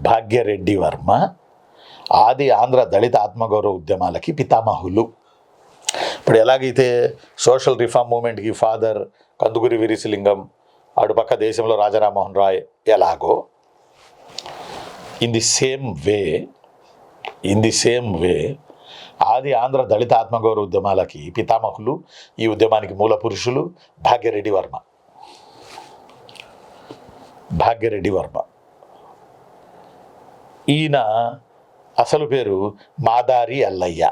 భాగ్యరెడ్డి వర్మ ఆది ఆంధ్ర దళిత ఆత్మగౌరవ ఉద్యమాలకి పితామహులు. ఇప్పుడు ఎలాగైతే సోషల్ రిఫార్మ్ మూమెంట్కి ఫాదర్ కందుకూరి వీరేశలింగం, అటుపక్క దేశంలో రాజా రామ్మోహన్ రాయ్ ఎలాగో, ఇన్ ది సేమ్ వే ఆది ఆంధ్ర దళిత ఆత్మగౌరవ ఉద్యమాలకి పితామహులు, ఈ ఉద్యమానికి మూల పురుషులు భాగ్యరెడ్డి వర్మ. ఈయన అసలు పేరు మాదారి ఎల్లయ్య,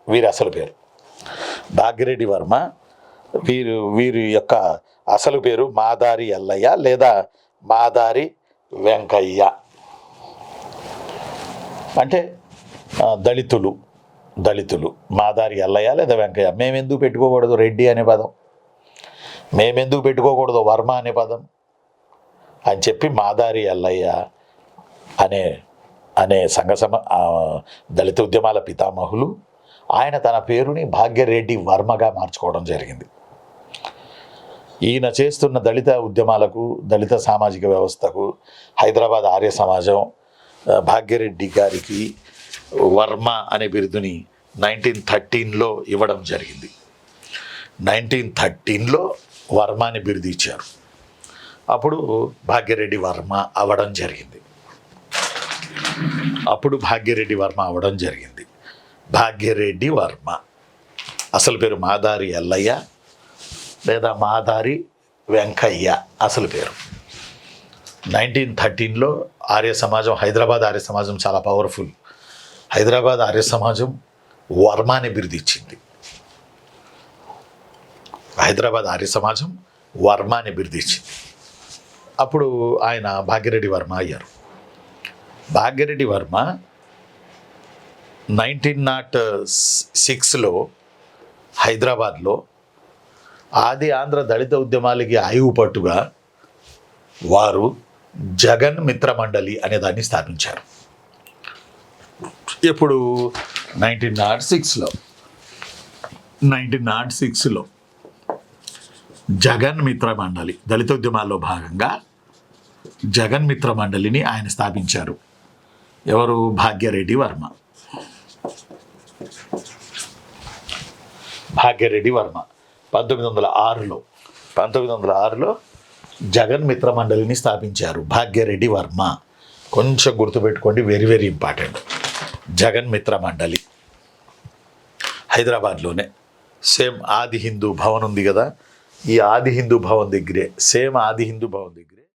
వీరి అసలు పేరు భాగ్యరెడ్డి వర్మ. వీరి యొక్క అసలు పేరు మాదారి ఎల్లయ్య లేదా మాదారి వెంకయ్య. అంటే దళితులు మాదారి ఎల్లయ్య లేదా వెంకయ్య. మేమెందుకు పెట్టుకోకూడదు రెడ్డి అనే పదం, మేమెందుకు పెట్టుకోకూడదు వర్మ అనే పదం అని చెప్పి మాదారి ఎల్లయ్య అనే దళిత ఉద్యమాల పితామహులు ఆయన తన పేరుని భాగ్యరెడ్డి వర్మగా మార్చుకోవడం జరిగింది. ఈయన చేస్తున్న దళిత ఉద్యమాలకు, దళిత సామాజిక వ్యవస్థకు హైదరాబాద్ ఆర్య సమాజం భాగ్యరెడ్డి గారికి వర్మ అనే బిరుదుని 1913లో ఇవ్వడం జరిగింది. 1913లో వర్మ అనే బిరుదు ఇచ్చారు. అప్పుడు భాగ్యరెడ్డి వర్మ అవ్వడం జరిగింది. భాగ్యరెడ్డి వర్మ అసలు పేరు మాదారి ఎల్లయ్య లేదా మాదారి వెంకయ్య అసలు పేరు. 1913లో ఆర్య సమాజం, హైదరాబాద్ ఆర్య సమాజం చాలా పవర్ఫుల్. హైదరాబాద్ ఆర్య సమాజం వర్మ అనే బిరుదు ఇచ్చింది. అప్పుడు ఆయన భాగ్యరెడ్డి వర్మ అయ్యారు. భాగ్యరెడ్డి వర్మ 1906లో హైదరాబాద్లో ఆది ఆంధ్ర దళిత ఉద్యమాలకి ఆయువు పట్టుగా వారు జగన్ మిత్ర మండలి అనే దాన్ని స్థాపించారు. ఇప్పుడు 1906లో జగన్ మిత్ర మండలి, దళిత ఉద్యమాల్లో భాగంగా జగన్ మిత్ర మండలిని ఆయన స్థాపించారు. ఎవరు? భాగ్యరెడ్డి వర్మ. 1906లో జగన్ మిత్ర మండలిని స్థాపించారు భాగ్యరెడ్డి వర్మ. కొంచెం గుర్తుపెట్టుకోండి, వెరీ వెరీ ఇంపార్టెంట్. జగన్ మిత్ర మండలి హైదరాబాద్లోనే. సేమ్ ఆది హిందూ భవన్ ఉంది కదా, ఈ ఆది హిందూ భవన్ దగ్గరే, సేమ్ ఆది హిందూ భవన్ దగ్గరే